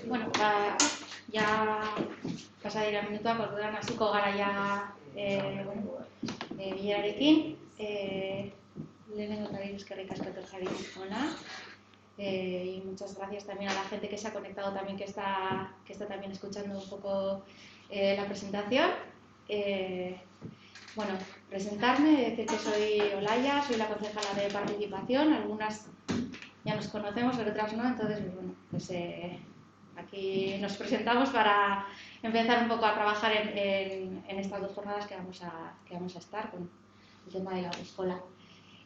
Bueno, ja pasa dira minutuak, orduan hasiko gara ja bilerarekin. Lehenengo eta eskerrik asko etorri hona. Y muchas gracias también a la gente que se ha conectado también, que está también escuchando un poco la presentación. Bueno, presentarme, decir que soy Olaya, soy la concejala de participación. Algunas ya nos conocemos, pero otras no, entonces bueno, pues aquí nos presentamos para empezar un poco a trabajar en estas dos jornadas que vamos a estar con el tema de la autoescuela.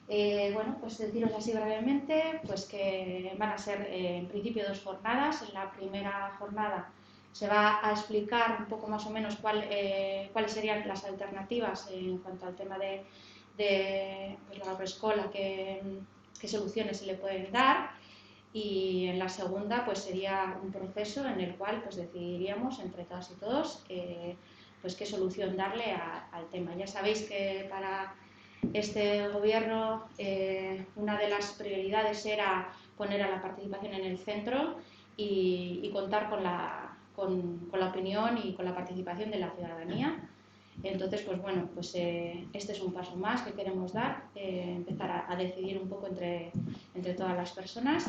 Bueno, pues deciros así brevemente, pues que van a ser en principio dos jornadas. En la primera jornada se va a explicar un poco más o menos cuáles serían las alternativas en cuanto al tema de pues la autoescuela, qué soluciones se le pueden dar, y en la segunda pues sería un proceso en el cual pues decidiríamos entre todas y todos pues qué solución darle al tema. Ya sabéis que para este gobierno una de las prioridades era poner a la participación en el centro y contar con la opinión y con la participación de la ciudadanía. Entonces, pues bueno, pues este es un paso más que queremos dar, empezar a decidir un poco entre todas las personas.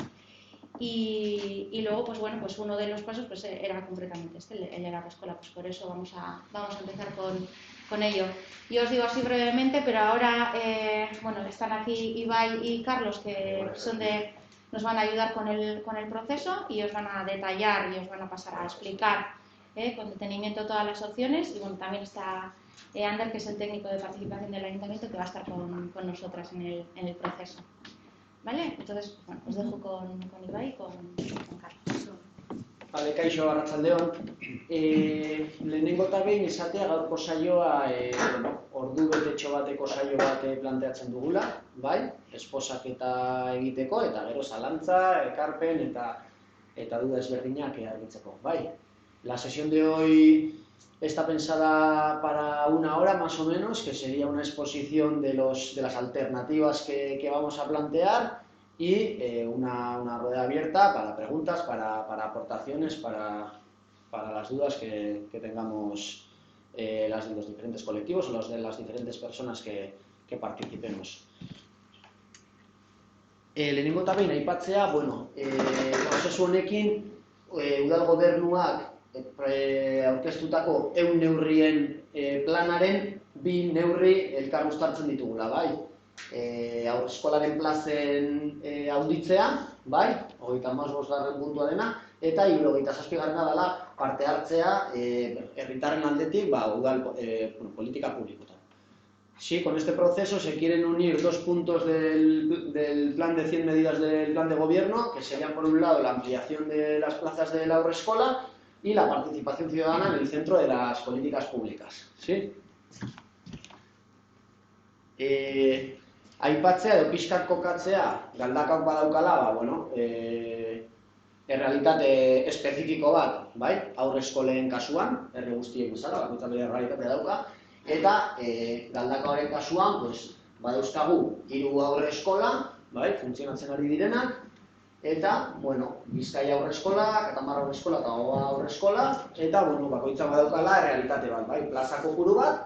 Y luego, pues bueno, pues uno de los pasos pues era concretamente el de la autoescuela, pues por eso vamos a empezar con ello. Yo os digo así brevemente, pero ahora, bueno, están aquí Ibai y Carlos, que nos van a ayudar con el proceso y os van a detallar y os van a pasar a explicar con detenimiento todas las opciones. Y bueno, también está Ander, que es el técnico de participación del Ayuntamiento, que va a estar con nosotras en el proceso. ¿Vale? Entonces, bueno, os dejo con Ibai y con Carlos. Vale, kaixo, arratsaldeon. Lehenengo eta behin esatea gaurko saioa ordu betetxo bateko saio bat planteatzen dugula, bai? Esposaketa egiteko eta gero zalantza, ekarpen eta duda ezberdinak argitzeko, bai? La sesión de hoy está pensada para 1 hora más o menos, que sería una exposición de las alternativas que vamos a plantear y una rueda abierta para preguntas, para aportaciones, para las dudas que tengamos los diferentes colectivos o de las diferentes personas que participemos. Lehenengo eta behin aipatzea, bueno, prozesu honekin udal gobernuak aurkeztutako 100 neurrien planaren 2 neurri elkar uztartzen ditugula, bai? Haurreskolaren plazen handitzea, bai? 35. puntua dena, eta 77. dela parte hartzea herritarren aldetik udal politika publikotan. Sí, con este proceso se quieren unir 2 puntos del plan de 100 medidas del plan de gobierno, que serían por un lado la ampliación de las plazas de la haurreskola y la participación ciudadana en el centro de las políticas públicas. ¿Sí? Aipatzea edo pixkat kokatzea galdakauk badaukala, bueno, errealitate espezifiko bat, bai? Haurreskolen kasuan, herri guztiek bezala, bakoitzak bere errealitatea dauka, eta galdakaoren kasuan, pues, badauzkagu 3 haurreskola, bai, funtzionatzen ari direnak, eta, bueno, Bizkaia haurreskola, Katamar haurreskola eta Oa haurreskola, eta, bueno, bakoitzak badaukala errealitate bat, bai, plaza kopuru bat,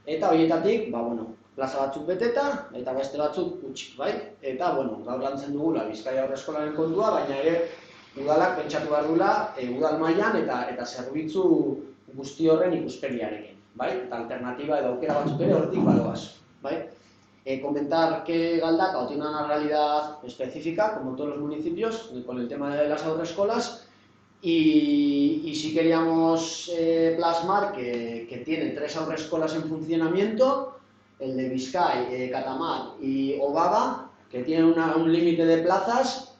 eta horietatik, bueno, plaza batzuk beteta, eta beste batzuk hutsik, bai? Eta, bueno, gaur lantzen dugula Bizkaia haurreskolaren kontua, baina ere udalak pentsatu behar dula udal mailan eta zerbitzu guzti horren ikuspegiarekin, bai? Eta alternatiba edo aukera batzuk ere hortik badoaz, bai? Comentar que Galdakao tiene una realidad específica, como todos los municipios, con el tema de las haurreskolas, y sí queríamos plasmar que tiene 3 haurreskolas en funcionamiento, el de Bizkai, Katamar y Obaba, que tienen un límite de plazas,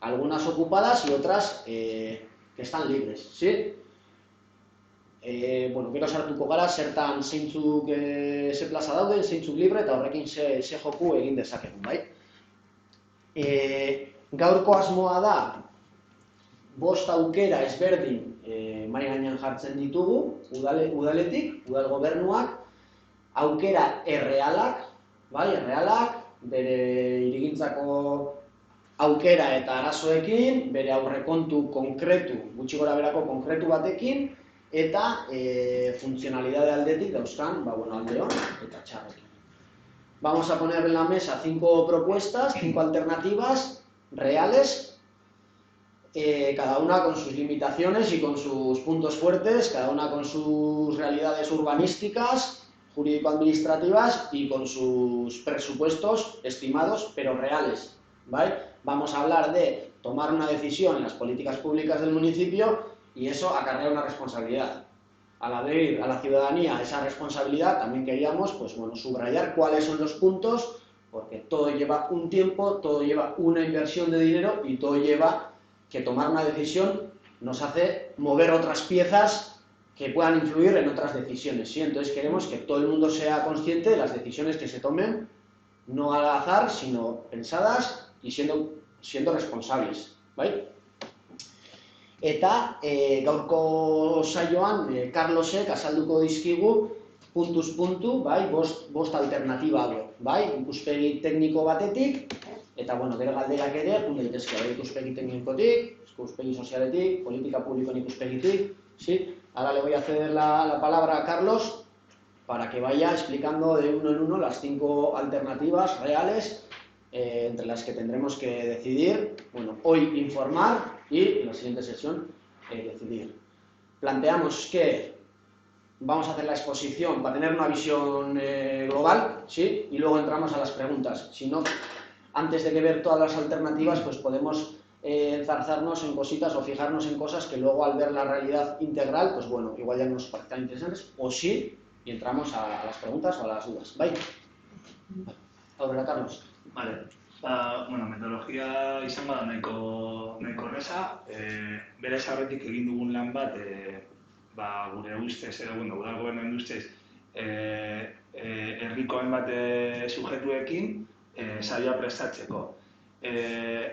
algunas ocupadas y otras que están libres, ¿sí? Bueno, gero sartuko gara, zertan zeintzuk ze plaza dauden, zeintzuk libre, eta horrekin ze joku egin dezakegun, bai? Gaurko asmoa da, 5 aukera ezberdin mahai gainean jartzen ditugu, udaletik, udal gobernuak, aukera errealak, bai, errealak, bere hirigintzako aukera eta arazoekin, bere aurrekontu konkretu, gutxi gora berako konkretu batekin, eta funtzionalidade aldetik dauzkan, alde hon eta txarrekin. Vamos a poner en la mesa 5 propuestas, 5 alternativas reales, cada una con sus limitaciones y con sus puntos fuertes, cada una con sus realidades urbanísticas, jurídico-administrativas y con sus presupuestos estimados, pero reales, ¿vale? Vamos a hablar de tomar una decisión en las políticas públicas del municipio y eso acarrea una responsabilidad. Al abrir a la ciudadanía esa responsabilidad, también queríamos subrayar cuáles son los puntos, porque todo lleva un tiempo, todo lleva una inversión de dinero y todo lleva que tomar una decisión nos hace mover otras piezas que puedan influir en otras decisiones, ¿sí? Entonces queremos que todo el mundo sea consciente de las decisiones que se tomen, no al azar, sino pensadas y siendo responsables, ¿bai? Eta gaurko saioan Carlosek azalduko dizkigu puntuz puntu, bai, bost alternatiba hau, bai, ikuspegi tekniko batetik, eta gero galderak ere, jun daitezke, bai, ikuspegi teknikotik, ikuspegi sozialetik, politika publikoen ikuspegitik, ¿sí? Ahora le voy a ceder la palabra a Carlos para que vaya explicando de uno en uno las 5 alternativas reales entre las que tendremos que decidir, hoy informar y en la siguiente sesión decidir. Planteamos que vamos a hacer la exposición para tener una visión global, ¿sí? Y luego entramos a las preguntas. Si no, antes de que ver todas las alternativas, pues podemos enzarzarnos en cositas o fijarnos en cosas que luego al ver la realidad integral, pues igual ya nos parecen interesantes, o sí, y entramos a las preguntas o a las dudas. ¿Vale? Ahora, Carlos. Vale. Metodologia izango da nahiko erreza, berez aurretik egin dugun lan bat, gure ustez, udal gobernuen ustez, herrikoen bat sujetuekin saioa prestatzeko.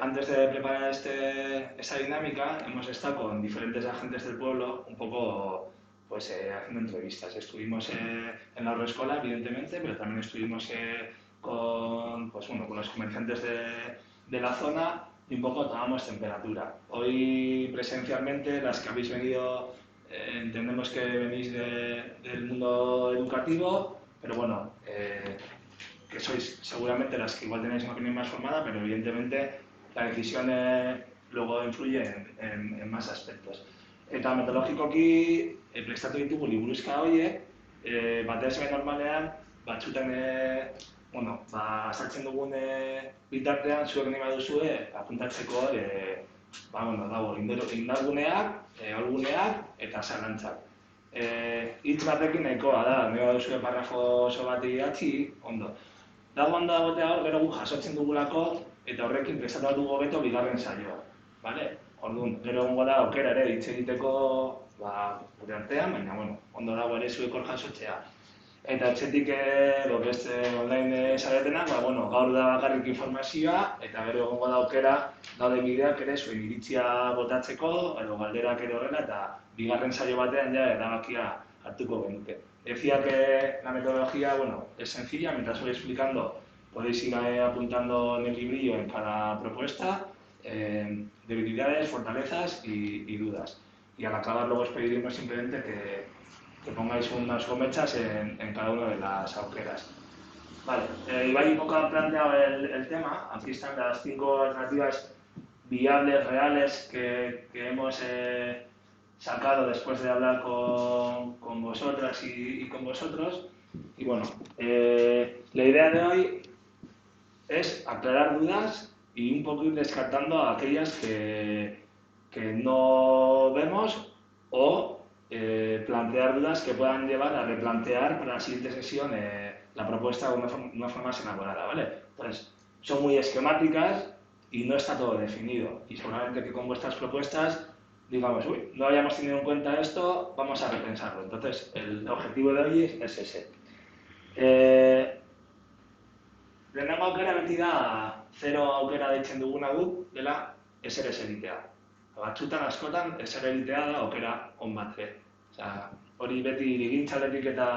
Antes de preparar esta dinámica, hemos estado con diferentes agentes del pueblo, un poco haciendo entrevistas. Estuvimos en la Aurreskola, evidentemente, pero también estuvimos con los comerciantes de la zona y un poco tomamos temperatura. Hoy presencialmente, las que habéis venido, entendemos que venís del mundo educativo, pero que sois seguramente las que igual tenéis una opinión más formada, pero evidentemente la decisión luego influye en más aspectos. Eta metodologikoki prestatu ditugu liburuxka horiek, batez ere normalean, batzutan azaltzen dugun bitartean zuek nahi baduzue apuntatzeko dago indarguneak, aholguneak eta zalantzak. Hitz batekin nahikoa da, nahi baduzue parrafo oso bat idatzi, ondo. Dago ondo dagoetea hor, gero gu jasotzen dugulako eta horrekin prestatu dugu hobeto bigarren saioa. Orduan, gero egongo da aukera ere hitz egiteko gure artean, baina ondo dago ere zuek hor jasotzea. Eta etxetik online zaretenak, gaur da bakarrik informazioa, eta gero egongo da aukera dauden bideak ere zuen iritzia botatzeko, edo galderak ere horrela, eta bigarren saio batean ja erabakia hartuko genuke. Decía que la metodología, es sencilla, mientras voy explicando, podéis ir apuntando en el librillo en cada propuesta, debilidades, fortalezas y dudas. Y al acabar luego os pediremos simplemente que pongáis unas comechas en cada una de las agujeras. Vale, Ibai un poco ha planteado el tema. Aquí están las 5 alternativas viables, reales, que hemos sacado después de hablar con vosotras y con vosotros. Y la idea de hoy es aclarar dudas y un poco ir descartando aquellas que no vemos o plantear dudas que puedan llevar a replantear para la siguiente sesión la propuesta de una forma más elaborada, ¿vale? Entonces, son muy esquemáticas y no está todo definido. Y seguramente que con vuestras propuestas digamos, no habíamos tenido en cuenta esto, vamos a repensarlo. Entonces, el objetivo de hoy es ese. Lehenengo aukera beti da, 0 aukera deitzen duguna guk, dela ezer ez egitea. Batzutan askotan ezer egitea da aukera on bat. Hori beti irigintzaletik eta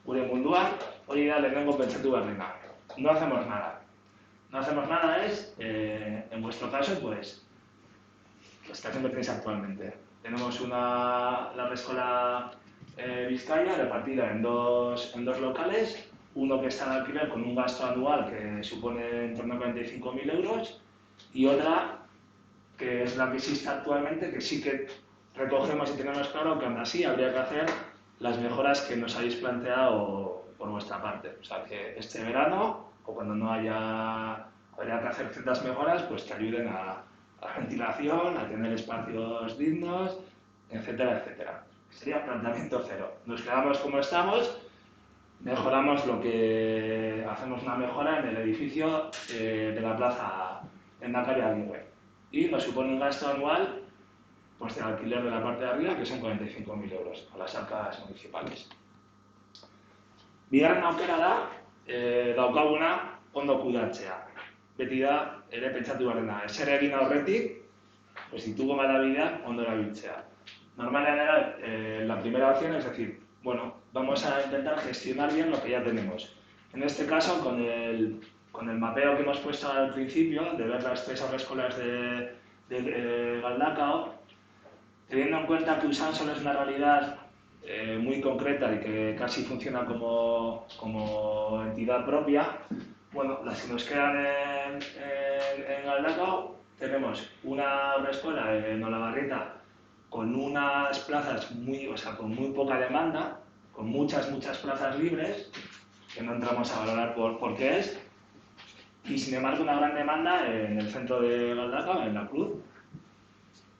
gure munduan, hori da lehenengo pentsatu behar dena. No hacemos nada. no hacemos nada es, en vuestro caso, pues, la situación que tenéis actualmente. Tenemos la Haurreskolak Vizcaya repartida en dos locales, uno que está en alquiler con un gasto anual que supone en torno a 45.000 euros y otra que es la que existe actualmente, que sí que recogemos y tenemos claro que aún así habría que hacer las mejoras que nos habéis planteado por vuestra parte. O sea, que este verano, o cuando no habría que hacer ciertas mejoras, pues que ayuden a la ventilación, a tener espacios dignos, etcétera, etcétera. Sería planteamiento cero. Nos quedamos como estamos, mejoramos hacemos una mejora en el edificio de la plaza Endacari Aguirre. Y nos supone un gasto anual pues, de alquiler de la parte de arriba, que son 45.000 euros a las arcas municipales. Bigarren aukera da, daukaguna ondo kudeatzea. Beti da, ere pentsatu garena, ezer egin aurretik, pues ditugu balabideak ondo erabiltzea. Normalmente la primera opción es decir, bueno, vamos a intentar gestionar bien lo que ya tenemos. En este caso, con el mapeo que hemos puesto al principio, de ver las 3 haurreskolak de Galdakao, teniendo en cuenta que Usansolo es una realidad muy concreta y que casi funciona como entidad propia, bueno, las que nos quedan en Galdakao, tenemos una haurreskolak en Olavarrieta con unas plazas con muy poca demanda, con muchas plazas libres, que no entramos a valorar por qué es, y sin embargo una gran demanda en el centro de Galdakao, en La Cruz,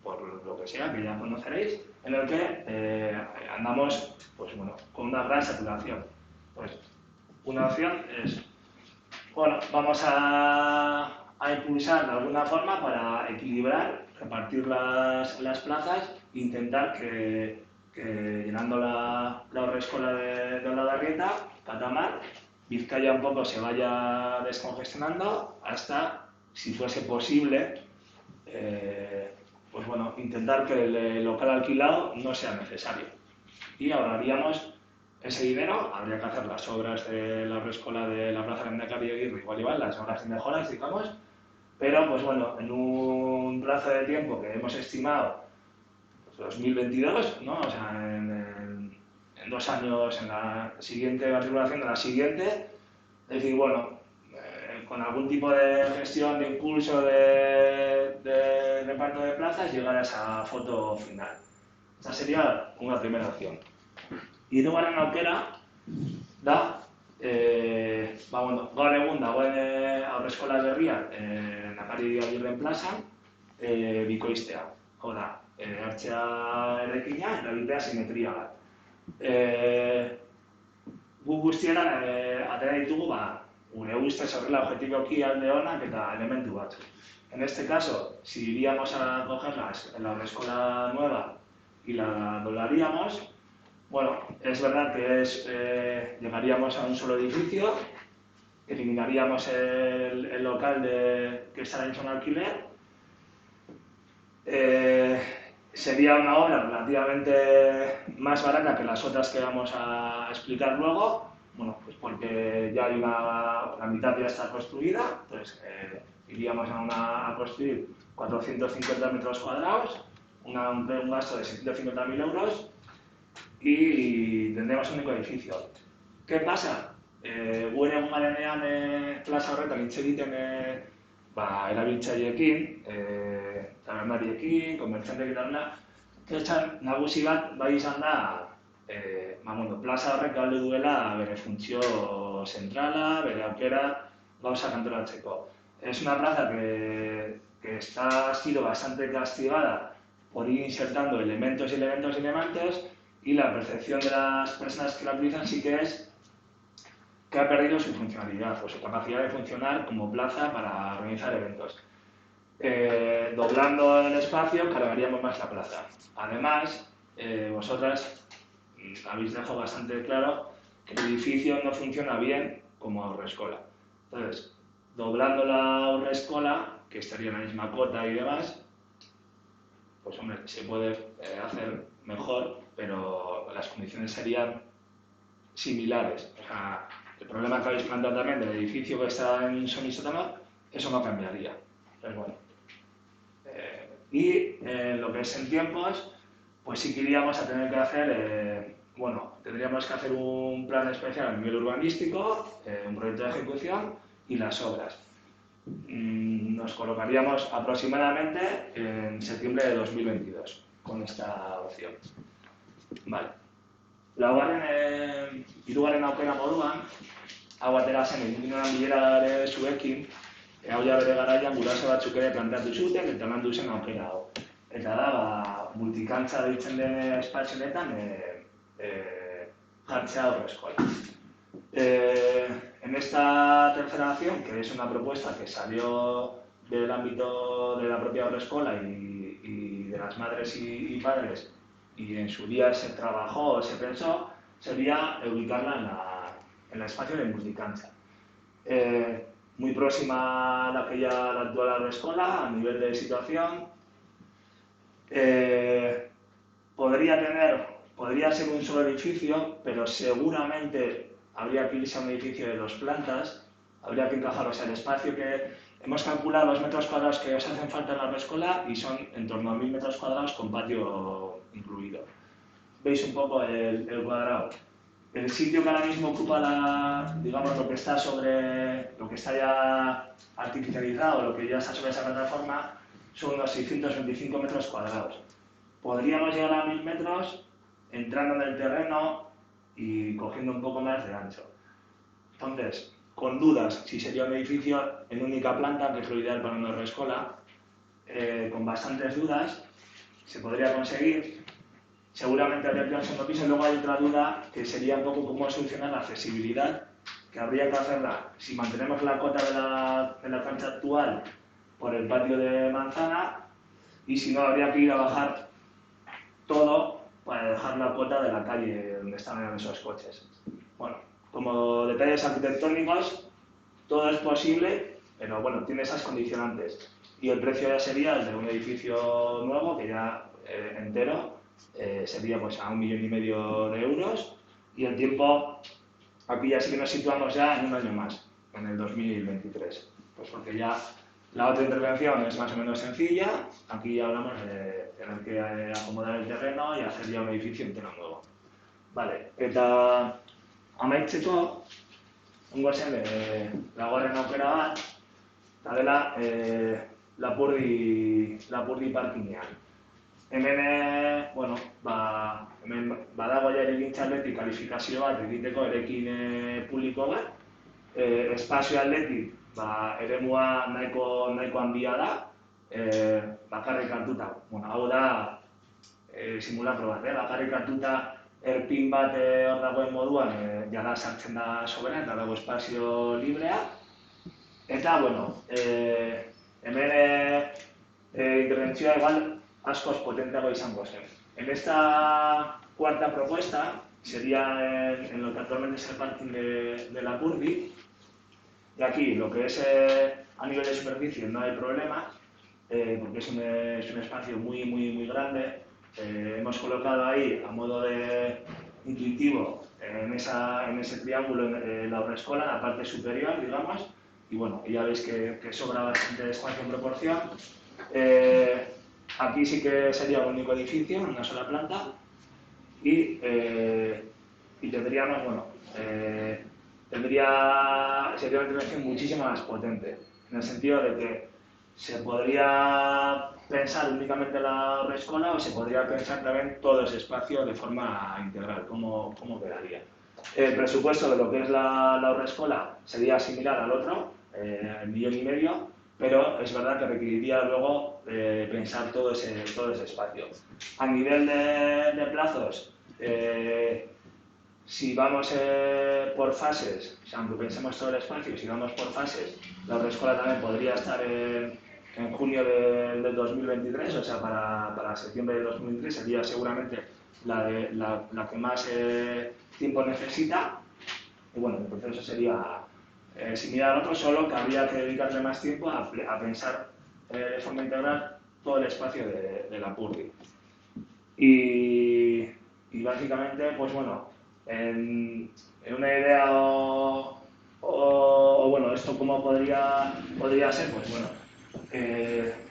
por lo que sea, que ya conoceréis, en el que andamos pues, bueno, con una gran saturación. Pues, una opción es, bueno, vamos a impulsar de alguna forma para equilibrar, repartir las plazas e intentar que llenando la haurreskolak de Olavarrieta, Katamar, Vizcaya un poco se vaya descongestionando hasta, si fuese posible, pues bueno, intentar que el local alquilado no sea necesario. Y ahorraríamos ese dinero, habría que hacer las obras de la haurreskolak de la plaza de Endacari Aguirre, igual, las obras de mejoras, digamos, pero pues bueno, en un plazo de tiempo que hemos estimado, pues 2022, ¿no? O sea, en 2 años, en la siguiente matriculación de la siguiente, es decir, bueno, con algún tipo de gestión, de impulso, de reparto de plazas, llegar a esa foto final. Esa sería una primera opción. Hirugarren aukera da, bueno, gaur egun dagoen haurreskolak berria Endacari Aguirren plazan bikoiztea. Hau da, hartzea eraikina eta egitea simetria bat. Gu guztietan atera ditugu, gure ustez horrela objetiboki alde onak eta elementu batzuk. En este caso, si iríamos a coger la haurreskolak nueva y la doblaríamos, bueno, es verdad que llegaríamos a un solo edificio, eliminaríamos el local que está hecho en alquiler, sería una obra relativamente más barata que las otras que vamos a explicar luego, bueno, pues porque ya hay la mitad ya está construida, entonces iríamos a construir 450 metros cuadrados, un gasto de 650.000 euros y tendremos un único edificio. ¿Qué pasa? Gure egun garenean plaza horretan hitz egiten erabiltzaileekin, tabernariekin, komertzianteekin eta kexan nagusi bat bai izan da, plaza horrek galdu duela bere funtzio zentrala, bere aukera gauzak antolatzeko. Es una plaza que ha sido bastante castigada por ir insertando elementos y la percepción de las personas que la utilizan sí que es que ha perdido su funcionalidad o su capacidad de funcionar como plaza para organizar eventos. Doblando el espacio cargaríamos más la plaza. Además, vosotras habéis dejado bastante claro que el edificio no funciona bien como haurreskolak. Entonces, doblando la haurreskolak, que estaría en la misma cota y demás, pues hombre, se puede hacer mejor, pero las condiciones serían similares. O sea, el problema que habéis planteado también del edificio que está en Son y Sótano eso no cambiaría. Pues bueno. Y lo que es en tiempos, pues sí que iríamos a tener que hacer, bueno, tendríamos que hacer un plan especial a nivel urbanístico, un proyecto de ejecución y las obras. Nos colocaríamos aproximadamente en septiembre de 2022 con esta opción. Vale. Hirugarren aukera moduan, hau atera zen egin bilera zuekin, hau ja bere garaian guraso batzuk ere planteatu zuten eta landu zen aukera hau. Eta da, multikantza deitzen den espazioetan jartzea aurreskola. En esta tercera acción, que es una propuesta que salió del ámbito de la propia aurreskola y de las madres y padres, y en su día se trabajó, se pensó, sería ubicarla en el espacio de multicancha. Muy próxima a la actual agroescola, a nivel de situación. Podría ser un solo edificio, pero seguramente habría que irse a un edificio de 2 plantas, habría que encajarlos en el espacio que hemos calculado los metros cuadrados que os hacen falta en la agroescola y son en torno a 1000 metros cuadrados con patio incluido. Veis un poco el cuadrado. El sitio que ahora mismo ocupa digamos, lo que está ya artificializado, lo que ya está sobre esa plataforma, son unos 625 metros cuadrados. Podríamos llegar a 1000 metros entrando en el terreno y cogiendo un poco más de ancho. Entonces, con dudas si sería un edificio en única planta, que es lo ideal para una agroescola, con bastantes dudas, se podría conseguir. Seguramente habría que ir al segundo piso. Luego hay otra duda que sería un poco cómo solucionar la accesibilidad, que habría que hacerla si mantenemos la cota de la cancha actual por el patio de manzana, y si no habría que ir a bajar todo para dejar la cota de la calle donde estaban esos coches. Bueno, como detalles arquitectónicos, todo es posible, pero bueno, tiene esas condicionantes. Y el precio ya sería el de un edificio nuevo, que ya entero, sería pues a 1,5 millones de euros, y el tiempo, aquí ya sí que nos situamos ya en un año más, en el 2023, pues porque ya la otra intervención es más o menos sencilla, aquí ya hablamos de tener que acomodar el terreno y hacer ya un edificio entero nuevo. Vale, eta amaitzeko, ongo zen, laugarren aukera bat, eta dela Lapurdi parkingean. Hemen, bueno, hemen badago ja eragintza aldetik kalifikazio bat egiteko erekin publiko bat. Espazio aldetik, eremua nahiko handia da, bakarrik hartuta. Bueno, hau da simulakro bat, bakarrik hartuta erpin bat hor dagoen moduan, jada sartzen da sobera eta dago espazio librea. Eta, bueno, hemen interbentzioa igual askoz potenteago izango zen. En esta cuarta propuesta sería en lo que actualmente es el parking de Lapurdi, y aquí lo que es a nivel de superficie no hay problema, porque es un espacio muy grande. Hemos colocado ahí a modo de intuitivo en ese triángulo la agroescola, en la parte superior, digamos, y bueno, ya veis que sobra bastante espacio en proporción. Aquí sí que sería un único edificio, una sola planta, y tendríamos, bueno, sería una intervención muchísimo más potente, en el sentido de que se podría pensar únicamente la agroescola o se podría pensar también todo ese espacio de forma integral, cómo quedaría. El presupuesto de lo que es la agroescola sería similar al otro, 1,5 millones, pero es verdad que requeriría luego pensar todo ese espacio. A nivel de plazos, si vamos por fases, o sea, aunque pensemos todo el espacio, si vamos por fases, la agroescola también podría estar en junio del 2023, o sea, para septiembre de 2023 sería seguramente la que más tiempo necesita. Y bueno, el proceso sería similar al otro, solo que habría que dedicarle más tiempo a pensar de forma integral todo el espacio de Lapurdi. Y básicamente, pues bueno, en una idea o bueno, esto cómo podría podría ser, pues bueno,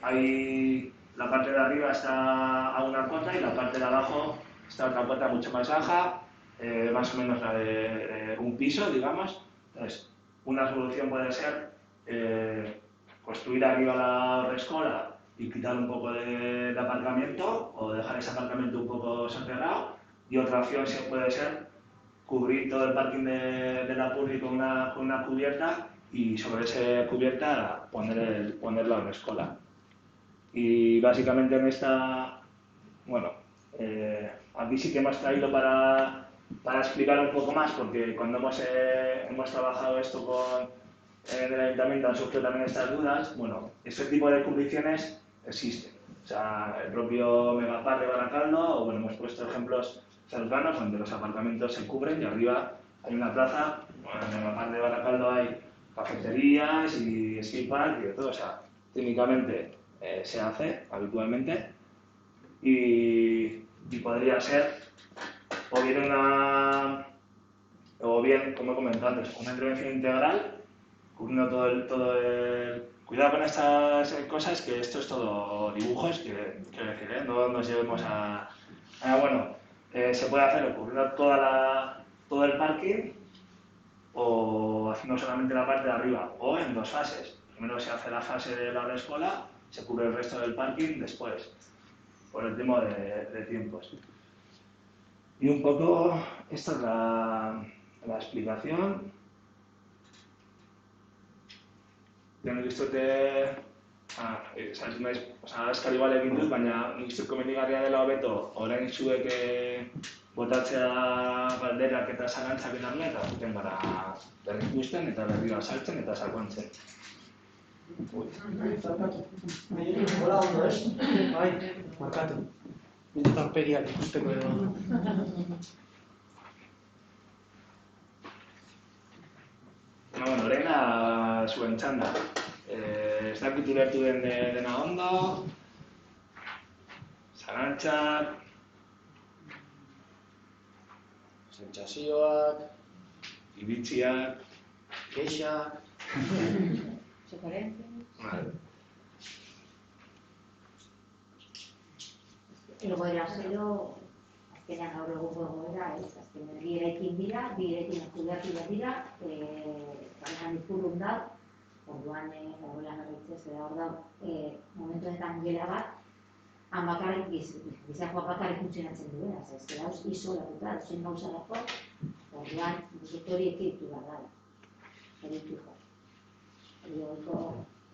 hay la parte de arriba está a una cota y la parte de abajo está a otra cota mucho más baja, más o menos la de un piso, digamos. Entonces, una solución puede ser construir arriba la haurreskola y quitar un poco de aparcamiento o dejar ese aparcamiento un poco soterrado, y otra opción puede ser cubrir todo el parking de la Purri con una cubierta y sobre esa cubierta poner la haurreskola. Y básicamente en esta, bueno, aquí sí que hemos traído para explicar un poco más, porque cuando hemos trabajado esto en el ayuntamiento han surgido también estas dudas. Bueno, este tipo de cubriciones existen. O sea, el propio Megapark de Baracaldo, o bueno, hemos puesto ejemplos cercanos donde los aparcamientos se cubren y arriba hay una plaza. Bueno, en el Megapark de Baracaldo hay cafeterías y skatepark y de todo. O sea, técnicamente se hace habitualmente y podría ser o bien, como he comentado antes, una intervención integral, cubriendo todo el... Cuidado con estas cosas, que esto es todo dibujos, que no nos llevemos a... bueno, se puede hacer cubriendo todo el parking o haciendo solamente la parte de arriba, o en dos fases. Primero se hace la fase de la escuela, se cubre el resto del parking después, por el tema de tiempos. Y un poco, esta es la explicación. Tengo visto eskari igual egin dut, baina nik uste komenigarria dela hobeto orain zuek botatzea galderak eta zalantzak edarla, eta zuten gara berrikusten eta berriro azaltzen eta sakontzen. Hola, ondo ez? Bai, markatu. Aurpegiak ikusteko edo. Bueno, lehena zuen txanda. Ez dakit ulertu dena ondo, zalantzak, Sentsazioak, iritziak, kexak... Sugerencias. Egoera zero, azkenean gaur egungo egoera, azkenean bi eraikin dira, bi eraikin kudeatu dira, baina ikurrun da, orduan egoera jarraitzez, hor da, momentu honetan gela bat, han bakarrik gizakoa bakarrik funtzionatzen duena, ez dauz isolatuta, zen gauzarako, orduan hori ekitu da da, eritu jo. Hori horiko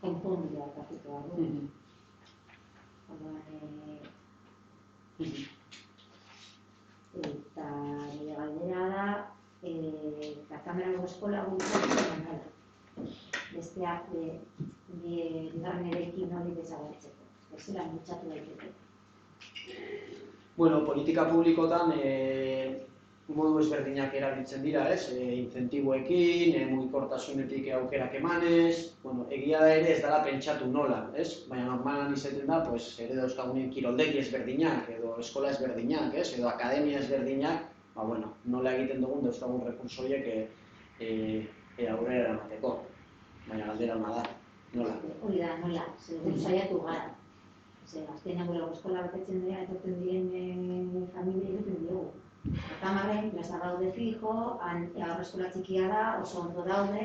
konponbidea hartuko da du. Orduan, eta nire galdera da, eta kamerako eskola guztien dela. Besteak, bigarren eraikin hori desagertzeko. Ez zela mutxatu daiteke. Bueno, politika publikotan modu ezberdinak erabiltzen dira, ez? Incentiboekin, mugikortasunetik aukerak emanez, bueno, egia da ere ez dela pentsatu nola, ez? Baina normalan izaten da, pues, ere dauzkagunen kiroldegi ezberdinak, edo eskola ezberdinak, ez? Edo akademia ezberdinak, ba, bueno, nola egiten dugun dauzkagun rekurso horiek aurrera eramateko. Baina galdera ona da, nola? Hori da, nola, segun saiatu gara. Azkenean gure eskola betetzen dira, etortzen diren familia egiten diogu. Kamarren, plaza daude fijo, haurreskola txikia da, oso ondo daude,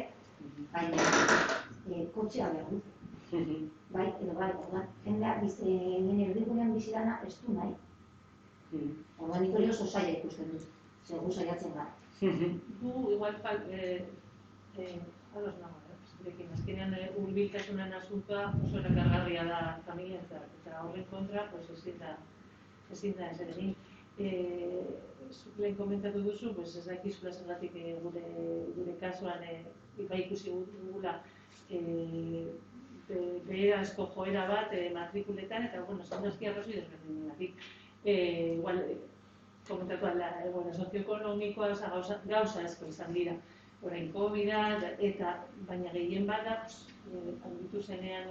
baina kotxea behar dute. Bai, edo bai, orduan, jendeak nire erdigunean bizitana ez du nahi. Orduan nik hori oso zaila ikusten dut, segun saiatzen gara. Du, igual, ados nago, azkenean hurbiltasunen asuntoa oso erakargarria da familientzat, eta horren kontra, ezin da ezer egin. Lehen komentatu duzu, ez dakizula zergatik gure kasuan ikusi dugula beherazko joera bat matrikuletan, eta zendazki arrazoi desberdinetik. Igual, komentatu egoera sozioekonomikoa gauza asko izan dira. Orain COVID-a, eta baina gehien bat da, handitu zenean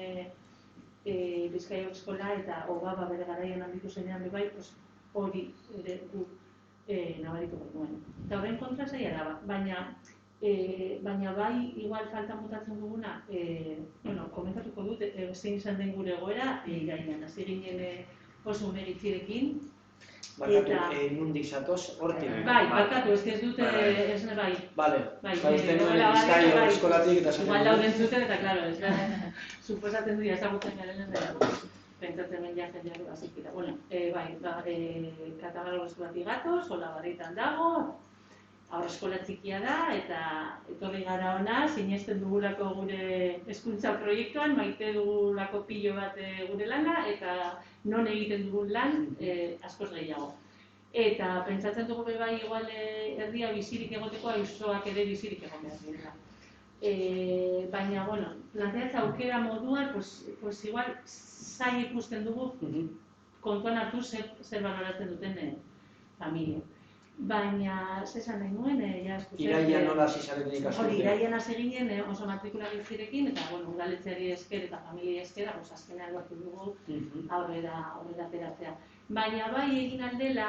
Bizkaia eskola eta Obaba bere garaian handitu zenean bai, hori ere gu nabaritu genuen. Eta horren kontra zaila da, baina Baina bai, igual falta mutatzen duguna, komentatuko dut, zein izan den gure egoera, irailean, hasi ginen oso umeritzirekin. Barkatu, nundik zatoz, hortik. Bai, barkatu, ez dute, ez ne bai. Bale, uste nuen Bizkaia eskolatik eta zaten. Igual dauden zuten eta, klaro, ez da, suposatzen du, ezagutzen garen ez da, pentsatzen ben ja jendeak bazikita. Bueno, Katagarro eskolatik gatoz, Olabarritan dago, haurreskola txikia da, eta etorri gara ona, sinesten dugulako gure hezkuntza proiektuan, maite dugulako pilo bat gure lana, eta non egiten dugun lan askoz gehiago. Eta pentsatzen dugu bai igual herria bizirik egoteko, auzoak ere bizirik egon behar direla. Baina, bueno, planteatza aukera moduan, pues igual zain ikusten dugu kontuan hartu zer baloratzen duten familia. Baina, zesan nahi nuen, Irailean nola hasi zareten ikasturtea? Hori, irailean hasi ginen oso matrikula guztirekin, eta, udaletxeari esker eta familia esker, azkenean lortu dugu aurrera ateratzea. Baina bai egin aldela,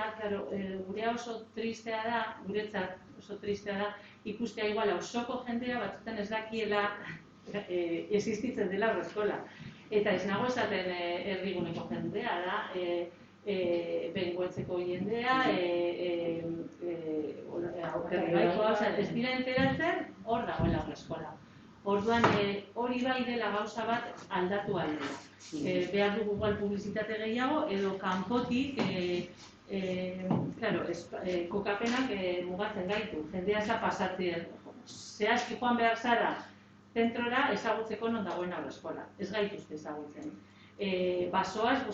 gurea oso tristea da, guretzat oso tristea da, ikustea igual osoko jendea batzutan ez dakiela existitzen dela haurreskola. Eta ez nago esaten erdiguneko jendea da, bengoetzeko jendea, aukerbaikoa, ez dira enteratzen, hor dagoela haurreskola. Orduan, hori bai dela gauza bat aldatu aldela. Behar dugu igual publizitate gehiago, edo kanpotik, kokapenak mugatzen gaitu, jendea eza pasatzen. Zehazki joan behar zara, zentrora ezagutzeko non dagoen haurreskola, ez gaituzte ezagutzen. Basoaz,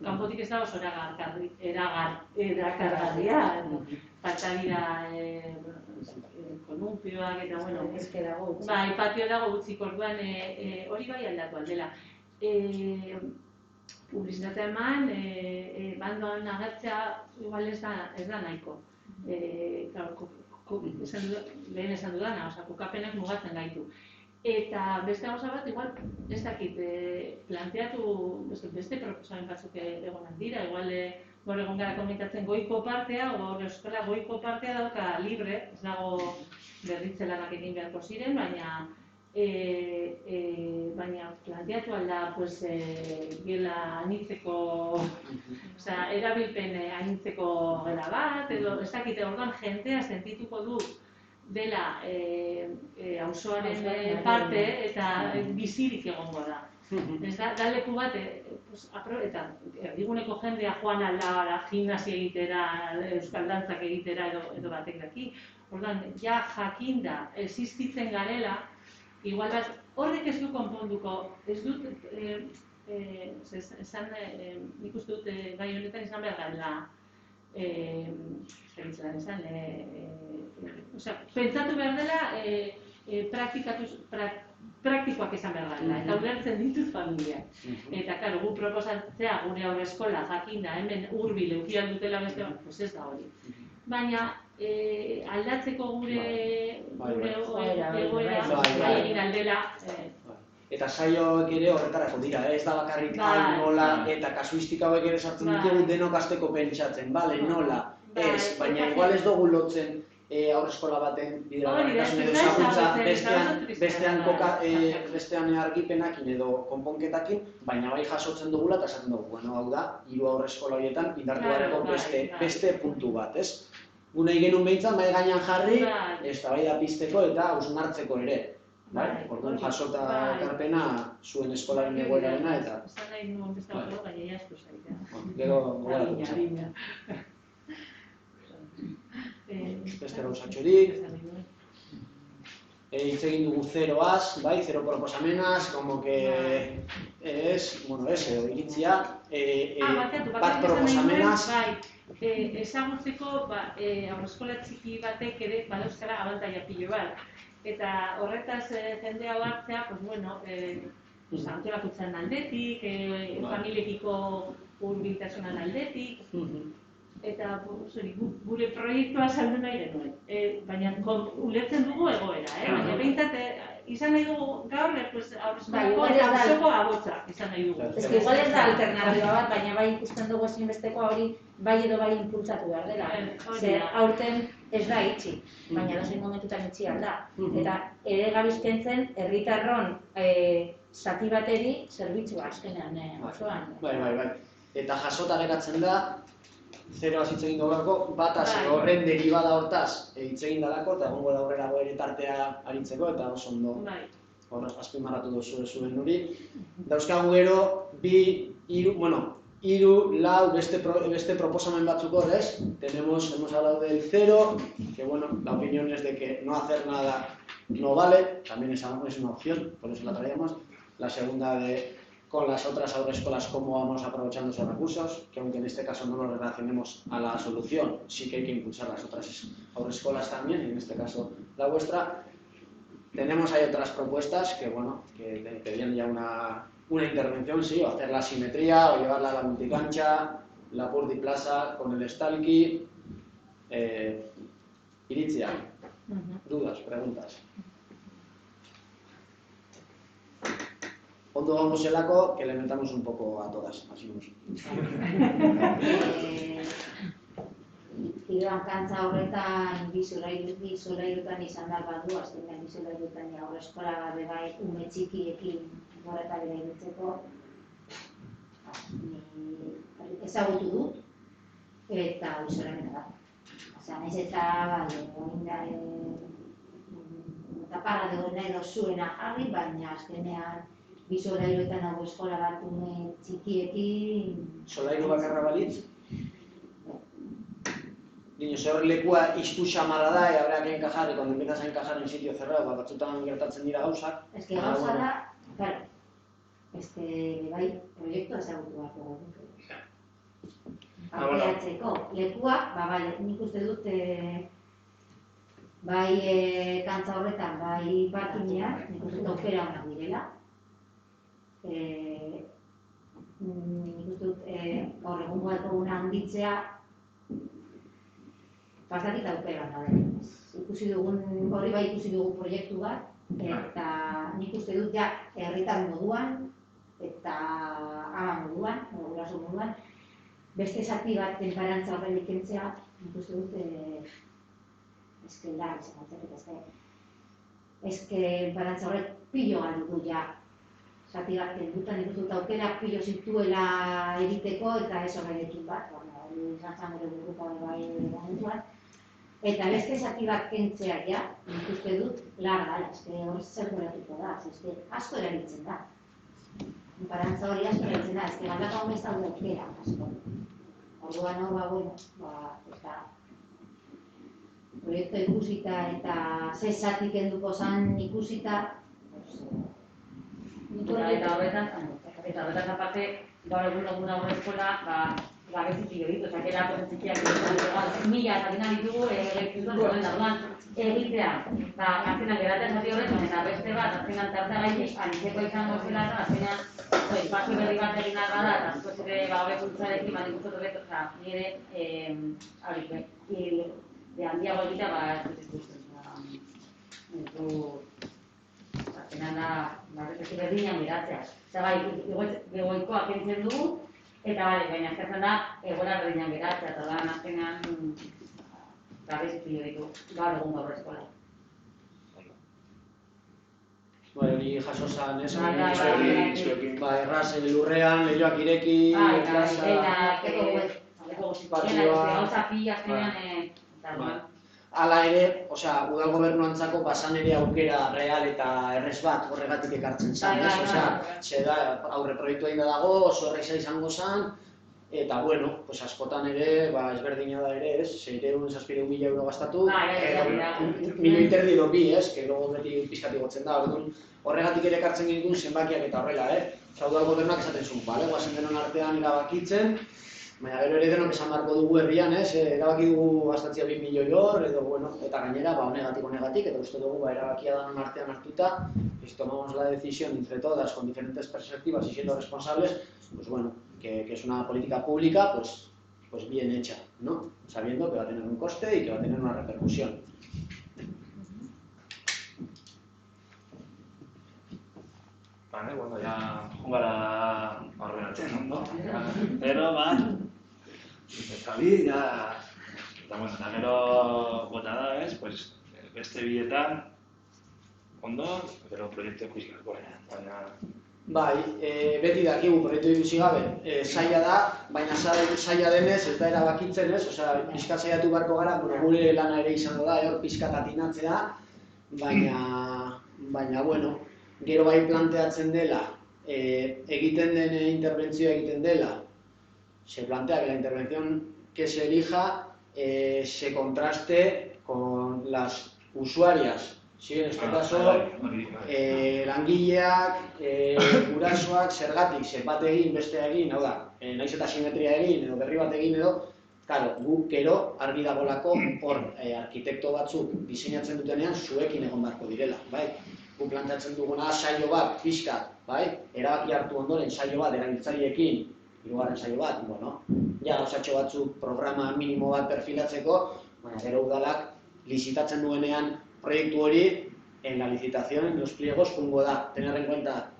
kanpotik ez da oso erakargarria, falta dira kolumpioak eta, bai, patio dago gutxik, orduan hori bai aldatu aldela. Publizitatea eman, bandoan agertzea igual ez da nahiko. Lehen esan dudana, kokapenak mugatzen gaitu. Eta beste gauza bat, igual, ez dakit, planteatu beste proposamen batzuk egonak dira, igual gaur egon gara komentatzen goiko partea, gaur eskola goiko partea dauka libre, ez dago berritze lanak egin beharko ziren, baina planteatu alda, gela anitzeko, erabilpen anitzeko gela bat, edo ez dakite orduan jendea sentituko du dela auzoaren parte eta bizirik egongo da. Da leku bat, eta erdiguneko jendea joan alda gimnasia egitera, euskal dantzak egitera edo batek daki. Orduan, ja jakinda existitzen garela, igual bat horrek ez du konponduko, ez dut, nik uste dut gai honetan izan behar garela, pentsatu behar dela praktikoak izan behar garela, eta ulertzen ditut familiak. Eta, karo, gu proposatzea gure haurreskola jakinda hemen hurbil eukial dutela beste, ez da hori. Baina, aldatzeko gure egoera egin aldela. Eta saioak ere horretarako dira, ez da bakarrik nola eta kasuistika hauek ere sartzen ditugu denok hasteko pentsatzen, bale, nola, ez, baina igual ez dugu lotzen haurreskola baten bideragarritasun edo ezaguntza bestean argipenakin edo konponketakin, baina bai jasotzen dugula eta esaten dugu, hau da, 3 haurreskola horietan indartu beharreko beste puntu bat, ez? Gu nahi genuen behintzat, bai gainean jarri, eztabaida pizteko eta hausnartzeko ere. Orduan jasota ekarpena zuen eskolaren egoerarena eta... Esan nahi nuen beste hori gaina jaztu zaitea. Gero gogoratuko. Beste gauzatxorik. Hitz egin dugu zeroaz, bai, zero proposamenaz, como que iritzia, bat proposamenaz. Ezagutzeko haurreskola txiki batek ere badauzkara abantaia pilo bat. Eta horretaz jendea hartzea, antolakuntzaren aldetik, familiekiko hurbiltasunan aldetik, eta gure proiektua saldu nahi genuen. Baina ulertzen dugu egoera, baina behintzat izan nahi dugu gaur, Bai, haurreskolako igual eta ez da- auzoko abotsa izan nahi dugu. Ez que igual ez da alternatiba bat, baina bai ikusten dugu ezinbestekoa hori bai edo bai inpulsatu behar dela. Ze aurten ez da itxi, baina dozein momentutan itxi alda. Eta ere gabizkentzen herritarron zati bateri zerbitzua azkenean osoan. Bai. Eta jasota geratzen da, zero hitz egin dugulako, bataz horren deribada hortaz hitz egin dalako, eta egongo da aurrerago ere tartea aritzeko, eta oso ondo horrez azpimarratu duzu zuen hori. Dauzkagu gero, hiru, lau, beste proposamen batzuk hor, ez? Hemos hablado del cero, que bueno, la opinión es de que no hacer nada no vale, también es una opción, por eso la traíamos. La segunda con las otras haurrescolas, cómo vamos aprovechando esos recursos, que aunque en este caso no nos relacionemos a la solución, sí que hay que impulsar las otras haurrescolas también, y en este caso la vuestra. Tenemos ahí otras propuestas que, bueno, que pedían ya una intervención, sí, o hacer la simetría, o llevarla a la multicancha, la Purdi Plaza con el Stalky. Iritzia, dudas, preguntas. Ondo vamos zelako, que le metamos un poco a todas, así nos. Tiroan kantza horretan bi solairutan izan behar badu, azkenean bi solairutan haurreskola gabe bai ume txikiekin horretan bera ibiltzeko ezagutu dut eta uzoramena da. Osea, nahiz eta taparra nahi dozuena jarri, baina azkenean bi solairuetan haurreskola bat ume txikiekin... Solairu bakarra balitz? Niño, zer lekua iztu xamarra da, habrá que encajar, y cuando empiezas a encajar en sitio cerrado, batzutan gertatzen dira gauzak. Ez que gauza da, claro, bai, proiektua ezagutu bat dugu. Aukeatzeko, lekuak, bale, nik uste dut, bai kantza horretan, bai parkinean, nik uste dut aukera honak direla. Nik uste dut, gaur egungo eguna handitzea, Bastakit aukera da. Ikusi dugun, hori bai ikusi dugu proiektu bat, eta nik uste dut ja herritar moduan, eta ama moduan, guraso moduan, beste zati bat tenparantza horrenik kentzea, nik uste dut eskelar, tenparantza horrek pilo galdu du ja. Zati bat kendutan, nik uste dut aukera pilo zituela egiteko, eta ez horrekin bat, hori zantzan gure burruka bai momentuan. Eta beste zati bat kentzea ja, nik uste dut, larga, hor zer geratuko da, asko erabiltzen da. Parantza hori asko erabiltzen da, galdaka homez daude aukera, asko. Orduan hor, eta proiektu ikusita eta ze zati kenduko zan ikusita, eta horretan aparte, gaur egun haurreskola, gabezitik egitu, gelako txikiak mila eta dina ditugu egitea. Azkenan geratzen zati horretan eta beste bat, azkenan tartea gaitik anitzeko izango zela eta azkenan espazio berri bat egin alba da eta zikoz ere gabekuntzarekin bat ikustu beto, nire handiago egitea ez ikusten. Azkenan da, berdinean geratzea. Eta bai, egoikoak entzen dugu, eta baina azkatzen da, egoera berdinean geratzea, eta da, azkenean gabezitu ditu, gaur egun gaur eskola. Hori jaso zan, ez? Erraz, lurrean, lehioak ireki, Hala ere, udal gobernuantzako basan ere aukera real eta errez bat horregatik ekartzen zen, aurre proiektua inda dago, oso erreza izango zen, eta bueno, askotan ere, ezberdina da ere, ez, 600.000 euro gastatu, 1,5 milioi edo bi, ez, que logo beti pizkati gotzen da, horregatik ere ekartzen genituen zenbakiak eta horrela, udal gobernuak esaten zuen, guazen denon artean erabakitzen, baina gero ere denok esan beharko dugu herrian, erabaki dugu gastatzea 2 milioi hor, edo, bueno, eta gainera, honegatik, eta uste dugu, erabakia danon artean hartuta, tomamos la decisión entre todas, con diferentes perspectivas y siendo responsables, pues bueno, que es una política pública, pues bien hecha, ¿no? Sabiendo que va a tener un coste y que va a tener una repercusión. Vale, bueno, ya jugara aurreratzen, ondo. Pero, bat, eta bi, ya... Eta, bueno, eta gero bota da, ez, pues, beste bietan, ondo, gero proiektu ikusikako, baina... Bai, beti dakigu proiektu ikusi gabe, zaila da, baina zaila denez, ez da erabakitzen, ez? Osea, pixka saiatu beharko gara, gure lana ere izango da, hor pixka tatinatzea, baina, bueno, gero bai planteatzen dela, egiten den interbentzioa egiten dela, se plantea que la intervención que se elija se contraste con las usuarias. Sí, en este caso, langileak, gurasoak, zergatik, bat egin, beste egin, hau da, naiz eta simetria egin, edo berri bat egin edo, claro, guk gero argi dagolako hor arkitekto batzuk diseinatzen dutenean zuekin egon beharko direla, bai? Guk planteatzen duguna saio bat, pixka, bai? Erabaki hartu ondoren saio bat erabiltzaileekin, hirugarren saio bat, bueno, ja gauzatxo batzuk programa minimo bat perfilatzeko, baina gero udalak lizitatzen duenean proiektu hori, en la licitación, en los pliegos, jungo da, tener en cuenta,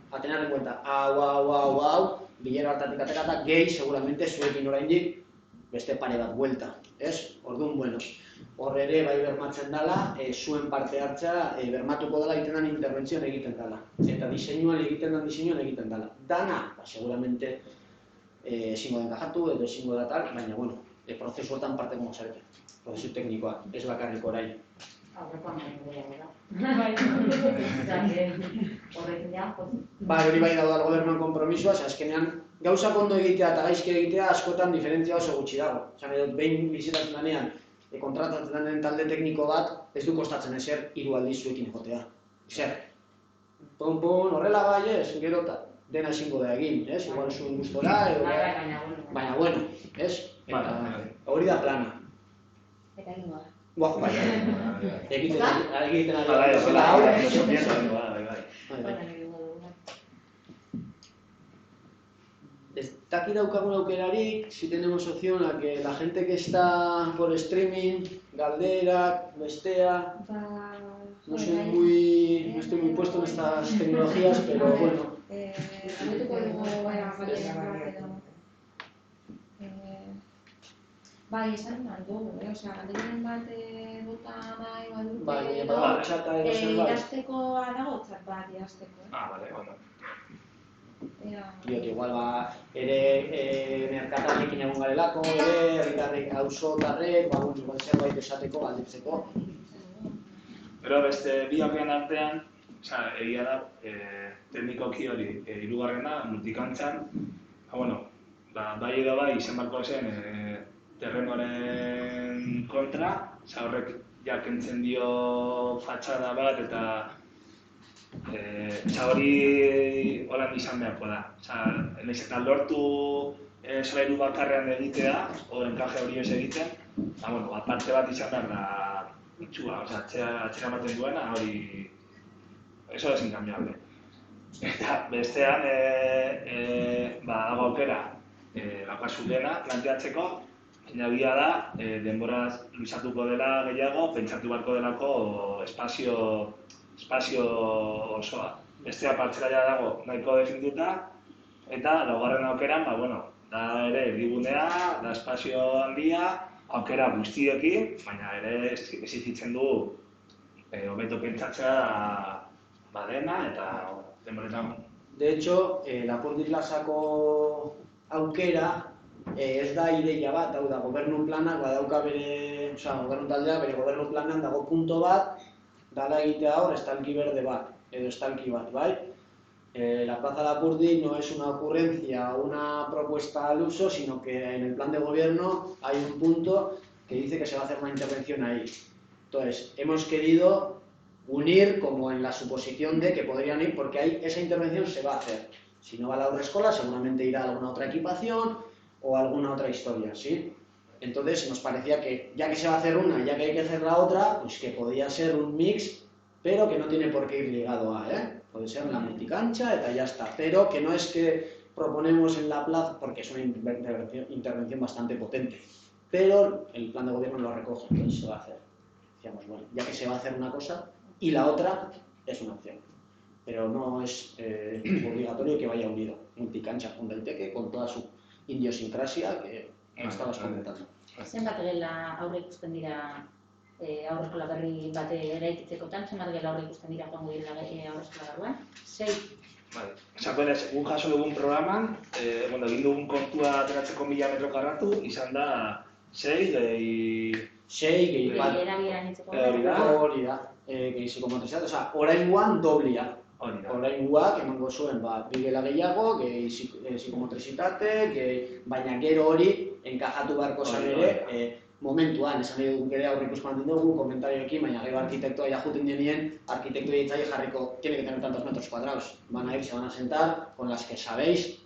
hau, bilera hartatik aterata, gehi, seguramente, zuekin oraindik, beste pare bat buelta, ez? Orduan, bueno, hor ere bai bermatzen dela, zuen parte hartza, bermatuko dela egiten den interbentzioan egiten dela. Eta diseinuan egiten dela. Dana, seguramente, ezingo den kajatu, edo ezingo da tal, baina, bueno, prozesuetan parte gongo zarete. Prozesu teknikoa, ez bakarrik orain. Aurrekoan nahi da. Bai, hori bai daudal gobernuan kompromisoa, azkenean gauzak ondo egitea eta gaizki egitea askotan diferentzia oso gutxi dago. Esan edo, behin bizitatzen denean, kontratatzen den talde tekniko bat, ez du kostatzen ezer hiru aldiz zuekin jotea. Zer, pon, horrela bai ez, gero dena ezingo da egin, ez? Igual zuen gustora, baina bueno, ez? Hori da plana. Eta egin gara. Buah, bai, egiten ari aquí daukagun aukerarik, si tenemos opción a que la gente que está por streaming, galderak, bestea, no estoy muy puesto en estas tecnologías, pero bueno. Bai, esan nahi dugu, osea, galderen bat bota nahi badute Bai, txata edo zerbait. idaztekoa dago txat bat idazteko. Bale, bueno. Diot, igual ere merkatalekin egon garelako, ere herritarrek auzotarrek, igual zerbait esateko, galdetzeko. Pero beste bi aukeren artean, egia da, teknikoki hori, hirugarrena, multikantzan, bai edo bai izan barko zen terrenoaren kontra, horrek jakentzen dio fatxada bat eta hori holan izan beharko da. Nahiz eta lortu solairu bakarrean egitea, hor enkaje hori ez egiten, parte bat izan behar da itxua, atxera ematen duena, hori eso es incambiable. Eta bestean, dago aukera, daukazu dena planteatzeko, inagia da, denbora luzatuko dela gehiago, pentsatu beharko delako espazio osoa. Bestea partzelaia dago nahiko definituta, eta laugarren aukeran, da ere erdigunea, da espazio handia, aukera guztiekin, baina ere exijitzen dugu hobeto pentsatzea badena eta denboretan. De hecho, Lapurdi plazako aukera ez da ideia bat, hau da, gobernu planak badauka bere, gobernu taldea, bere gobernu planan dago punto bat, dala egitea hor estalki berde bat, edo estalki bat, bai? La Plaza Lapurdi no es una ocurrencia o una propuesta al uso, sino que en el plan de gobierno hay un punto que dice que se va a hacer una intervención ahí. Entonces, hemos querido unir como en la suposición de que podrían ir, porque ahí esa intervención se va a hacer. Si no va a la Aurreskola, seguramente irá a alguna otra equipación o alguna otra historia, ¿sí? Entonces nos parecía que, ya que se va a hacer una, ya que hay que hacer la otra, pues que podía ser un mix, pero que no tiene por qué ir ligado a, puede ser en la multicancha, eta ya está, pero que no es que proponemos en la plaza, porque es una intervención bastante potente, pero el plan de gobierno lo recoge, entonces se va a hacer. Decíamos, bueno, ya que se va a hacer una cosa, y la otra es una opción. pero no es obligatorio que vaya unido. Multicancha joan daiteke, con toda su idiosincrasia que estabas comentando. Zenbat gela aurre ikusten dira aurreskola berri bate eraikitzekotan, zenbat gela aurre ikusten dira joango direla aurreskola barruan? 6. Vale. Zakoenez, guk jaso dugun programan, egin dugun kontua ateratzeko 1000 metro karratu, izan da 6 gehi bat. Erabileran hitzeko Hori da, gehiziko motorizat, osea, oraingoan doblia. Oraingoak emango zuen, 2 gela gehiago, gehi psikomotrizitate, baina gero hori enkajatu beharko zen ere, momentuan, esan nahi dugu ere aurreikuspan dugu, komentarioekin, baina gero arkitektoa jajuten denien, arkitekto dietzaile jarriko, tiene que tener tantos metros cuadrados, van a ir, se van a sentar, con las que sabéis,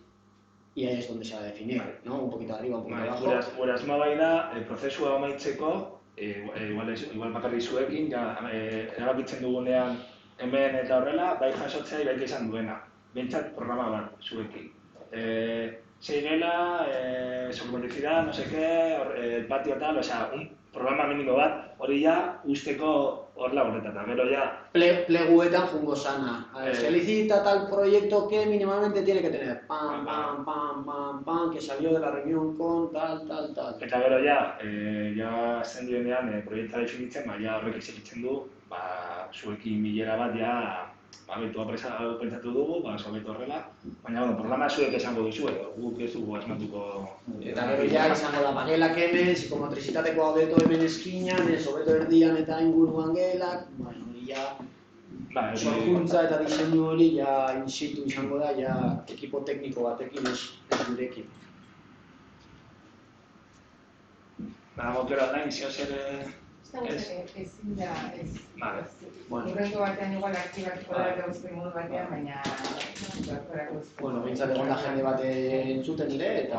y ahí es donde se va a definir, ¿no? Un poquito arriba, un poquito abajo. Gure asmoa bai da, prozesua amaitzeko, igual bakarrik zuekin, erabakitzen dugunean hemen eta horrela, bai jasotzea ibaik izan duena, behintzat programa bat zuekin. 6 gela, psicomotricidad, no sé qué, patio tal, o sea, un programa mínimo bat, hori ja usteko horla horretata, gero ja... Pleguetan jungo sana. Felicita tal proyecto que mínimamente tiene que tener. Pam, pam, pam, pam, pam, que salió de la reunión con tal. Eta gero ja zen duenean proiektua definitzen, ja horrek izikitzen du, zuekin bilera bat ja betua pentsatu dugu, sobetu horrela, baina programa zuek esango duzu, guk ez dugu asmatuko... Eta gero ja izango da gelak hemen, psikomotrizitateko hobeto hemen eskinan, hobeto erdian eta inguruan gelak, hori ja... Sorkuntza eta diseinu hori ja in situ izango da, ja ekipo tekniko batekin ez gurekin. Gero da, izio zer... Ezin da, ez. Urrengo batean igual aktibatuko da gauzte modu batean, baina... Bintzat egon da jende bat entzuten ere, eta...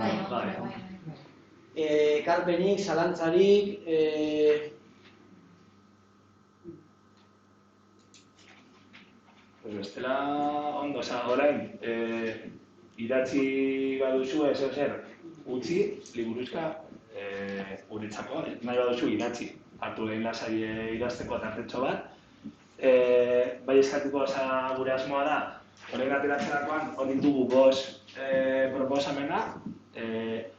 Ekarpenik, zalantzarik... Bestela ondo, orain, idatzi baduzu zer utzi, liburuzka, guretzako, nahi baduzu idatzi. Hartu lehen lasai idazteko tartetxo bat. Bai eskatuko gure asmoa da, horren ateratzerakoan hori dugu 5 proposamena.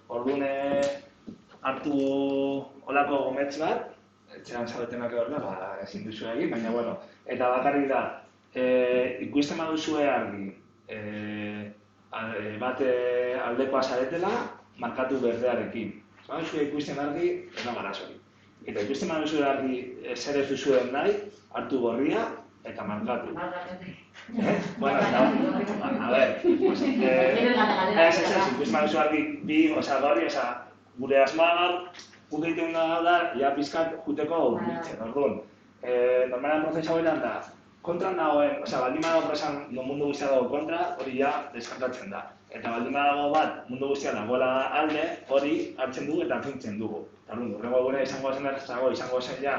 Orduan hartu olako gometz bat, etxeran zaudetenak horrela, ezin duzu egin, baina bueno. Eta bakarrik da, ikusten baduzue argi, bat aldekoa zaretela, markatu berdearekin. Zue ikusten argi, ez da garazori. Eta ikusten baduzu argi zer ez duzuen nahi, hartu gorria eta markatu. Bueno, a ver, ikusten baduzu argi gorri, gure asmoa guk egiten da, ja pizkat juteko urbiltzen, orduan. Normalan prozesa horretan da, kontran dagoen, baldin badago prozesan mundu guztia dago kontra, hori ja deskartatzen da. Eta baldin badago bat mundu guztia dagoela alde, hori hartzen dugu eta fintzen dugu. Horrengo egune izango zen ja,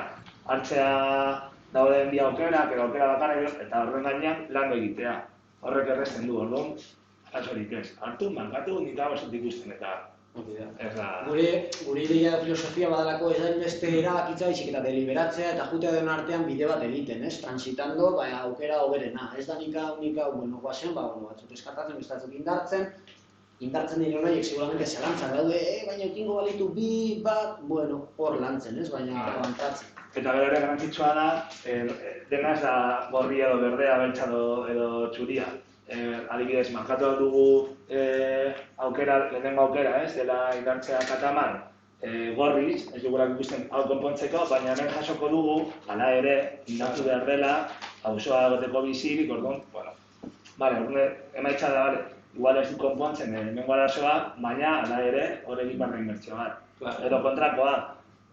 hartzea dauden bi aukerak, edo aukera bakarra, eta horren gainean lan egitea. Horrek errezten du, orduan, arazorik ez. Hartu, markatu, nik dago esut ikusten eta ez da... Gure ideia filosofia badalako ez da beste erabakitza baizik eta deliberatzea eta jutea den artean bide bat egiten, ez? Transitando aukera hoberena. Ez da nika, guazen, batzuk eskartatzen, bestatzuk indartzen dira horiek, seguramente zelantzak daude, baina ekingo balitu bi bat, hor lantzen, ez? Baina abantatzen. Eta gero ere garantzitsua da, dena ez da gorri edo berdea, beltza edo txuria. Adibidez, markatu dugu lehenengo aukera, ez? Dela indartzea kataman gorriz, ez dugulak ikusten hau konpontzeko, baina hemen jasoko dugu, hala ere, indartu behar dela, auzoa goteko bizirik, orduan, emaitza da, igual ez du konpontzen hemengo arazoa, baina hala ere hor egin barra inbertsio bat. Edo kontrakoa,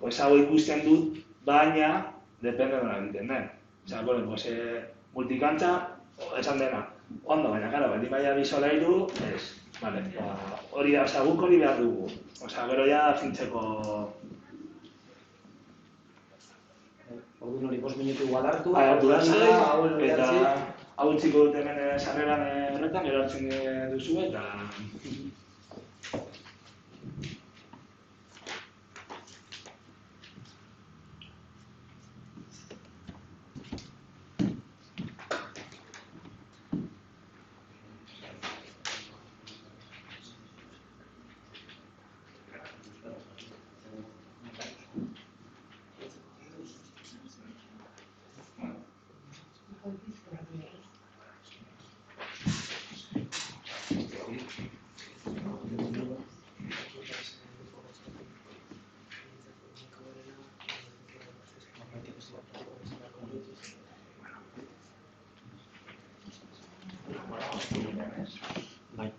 hau ikusten dut, baina depende dena egiten den. Multikantza, esan dena, ondo, baina baldin baina bizolairu, ez. Hori da, guk hori behar dugu. Gero ja fintzeko... Orduan hori 5 minutu igual hartu, eta hau utziko dut hemen sarreran horretan, gero hartzen duzu eta... azkenean, ez? Bai.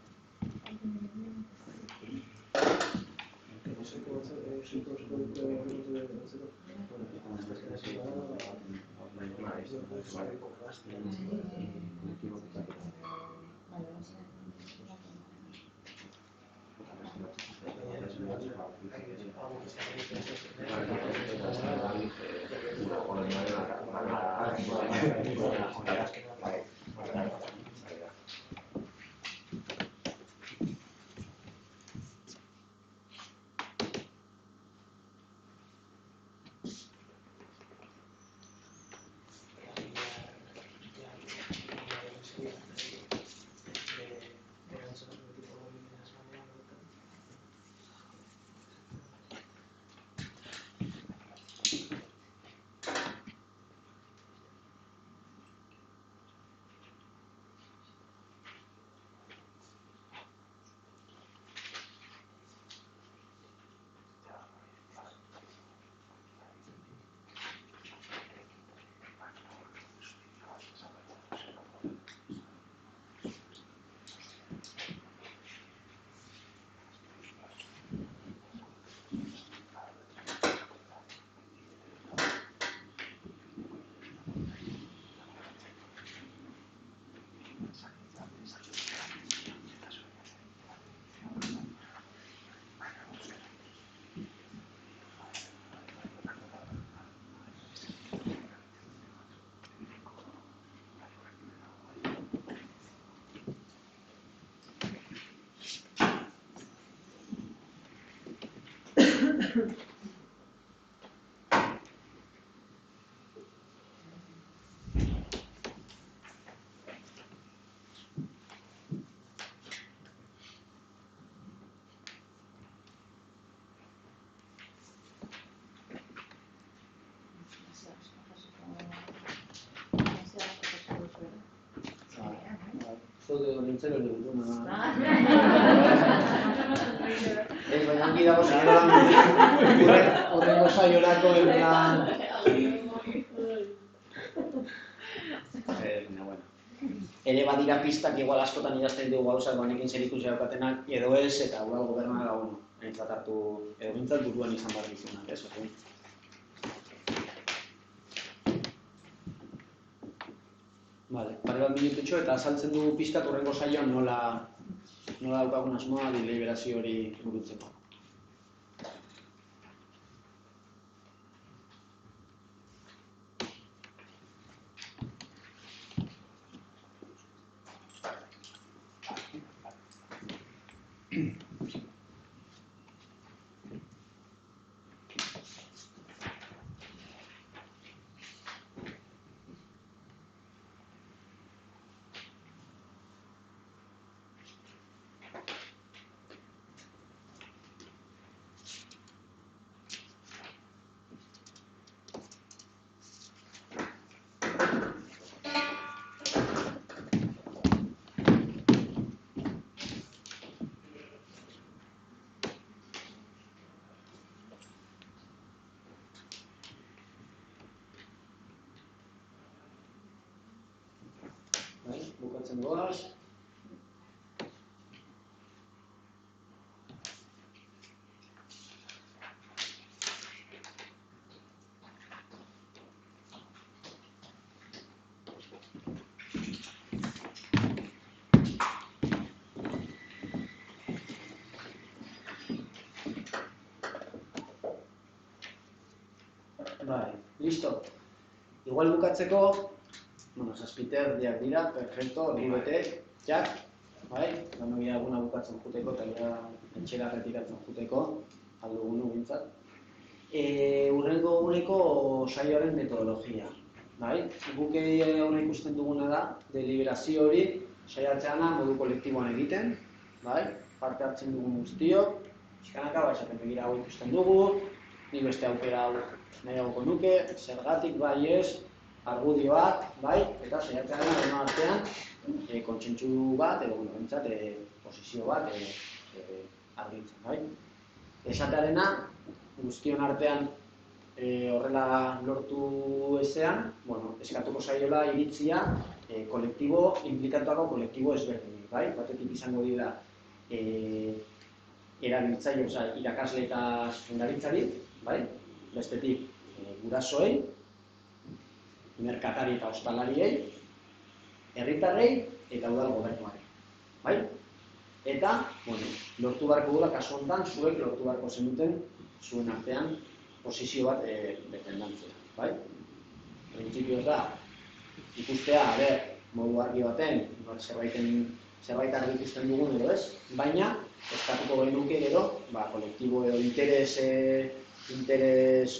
Zuk nintzen hori dutuna. Ez, baina hanki dago zegoelan horrengo saiorako plan... Ere badira pistak igual askotan idazten dugu gauzak banekin zerikusi daukatenak edo ez eta igual gobernara entzat hartu edo bintzat buruan izan behar dizunak, ez? Vale, pare bat minututxo eta azaltzen dugu pixkat horrengo saioan nola daukagun asmoa deliberazio hori burutzeko. Bukatzen goaz. Bai, listo. Igual bukatzeko zazpiterdiak dira, perfecto, hori bete, jak, bai, ganoia eguna bukatzen juteko eta etxera retiratzen juteko, aldugunu bintzat. Urrengo eguneko saioaren metodologia, bai, guk hona ikusten duguna da, deliberazio hori saiatzeana modu kolektiboan egiten, bai, parte hartzen dugun guztiok, pixkanaka, esaten begira hau ikusten dugu, nik beste aukera hau nahiagoko nuke, zergatik bai ez, argudioak, bai, eta saiatzen dena artean kontsentsu bat, edo bintzat, posizio bat argitzen, bai. Esatearena, guztion artean horrela lortu ezean, eskatuko zaiola iritzia kolektibo, inplikatuako kolektibo ezberdinek. bai? Batetik izango dira erabiltzaile, irakasle eta zuzendaritzari, bai? Bestetik gurasoei, merkatari eta ostalariei, herritarrei eta udal gobernuari, bai? Eta, lortu beharko dula, kasu honetan, zuek lortu beharko zenuten zuen artean posizio bat defendantzea, bai? Printzipioz da, ikustea, modu argi baten, zerbait argi ikusten dugun edo ez, baina, eskatuko genuke gero, kolektibo edo interes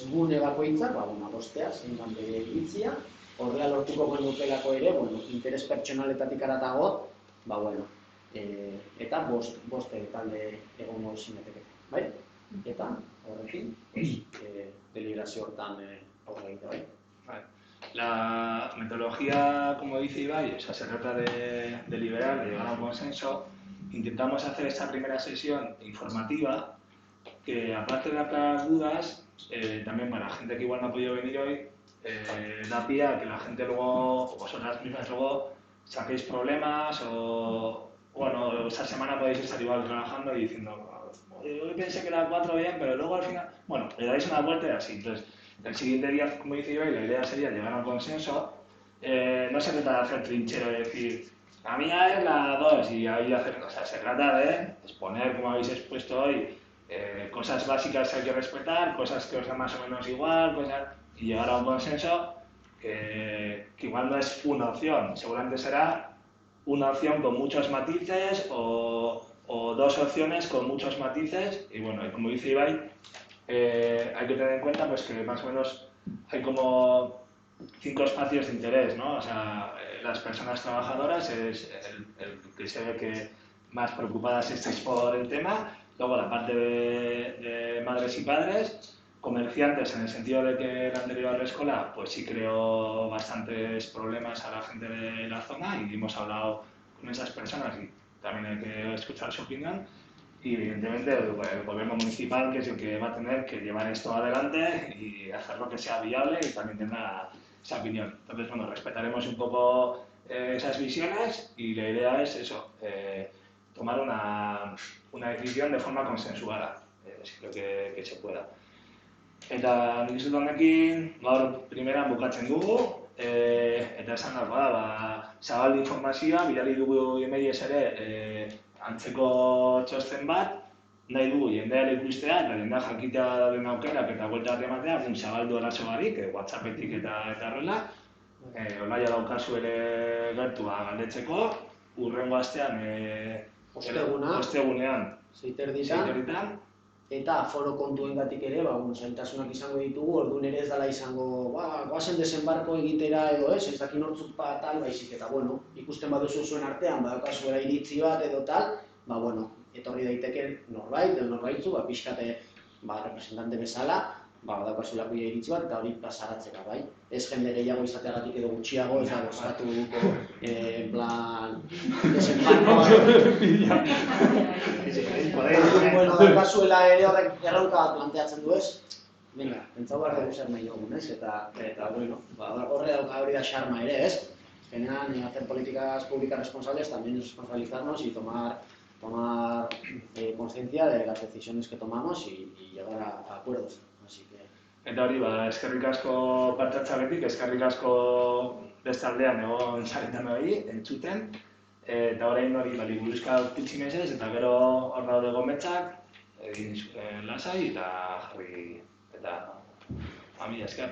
gune bakoitzak, adostea, zein dan bere iritzia, horrela lortuko genukelako ere, interes pertsonaletatik aratago, eta bost talde egongo zineteke, bai? Eta, horrekin, deliberazio hortan aurre egitea, bai? La metodología, como dice Ibai, se trata de deliberar, de llegar a un consenso. Intentamos hacer esta primera sesión informativa, que aparte de aclarar dudas, también para la gente que igual no ha podido venir hoy, da pie a que la gente luego, vosotras mismas luego, saquéis problemas o, esta semana podéis estar igual trabajando y diciendo, yo pensé que era 4 bien, pero luego al final, le dais una vuelta y así. Entonces, el siguiente día, como dice yo, la idea sería llegar a un consenso. No se trata de hacer trinchero y decir, la mía es la 2 y ahí hacer cosas. Se trata de exponer, como habéis expuesto hoy, cosas básicas que hay que respetar, cosas que os dan más o menos igual, y llegar a un consenso que igual no es una opción, seguramente será una opción con muchos matices o 2 opciones con muchos matices. Y como dice Ibai, hay que tener en cuenta que más o menos hay como 5 espacios de interés, ¿no? Las personas trabajadoras es el que se ve que más preocupadas estáis por el tema, luego la parte de madres y padres, comerciantes en el sentido de que la anterior escuela sí creó bastantes problemas a la gente de la zona y hemos hablado con esas personas y también hay que escuchar su opinión. Y evidentemente el gobierno municipal, que es el que va a tener que llevar esto adelante y hacer lo que sea viable y también tendrá esa opinión. Entonces, respetaremos un poco esas visiones y la idea es eso, tomar una decisión de forma consensuada, creo que se pueda. Eta nik izut honekin, gaur primeran bukatzen dugu, eta esan dagoa, zabaldu informazioa, bidali dugu emailez ere antzeko txosten bat, nahi dugu jendeare ikustea eta jendeak jakitea den aukerak eta buelta bat ematea, zabaldu arazo barik, WhatsAppetik eta horrela. Olaia daukazu ere gertua galdetzeko, hurrengo astean, ostegunean, 6:00 eta foro kontuengatik ere, zailtasunak izango ditugu, orduan ere ez dela izango, goazen desembarko egitera edo ez dakit nortzuk tal, baizik eta, ikusten baduzu zuen artean, badaukazu era iritzi bat edo tal, etorri daiteke norbait, edo norbaitzu, pixkate representante bezala, badaukazulako iritzi bat, eta hori pasaratzeka, bai? Ez jende gehiago izateagatik edo gutxiago, ez da, gozatu duko, en plan, desembarko. Daukazuela ere horrek erronka bat planteatzen du ez? Venga, pentsau behar dugu zer nahi dugun, ez? Eta, horre hori da xarma ere, ez? Azkenean, hacer políticas públicas responsables también es responsabilizarnos y tomar conciencia de las decisiones que tomamos y llegar a acuerdos. Eta hori, eskerrik asko partatzeagatik, eskerrik asko bestaldean egon zaretan hori, entzuten, eta orain hori liburuzka utzi mesez, eta gero hor daude gometzak, egin lasai eta jarri, eta mila esker.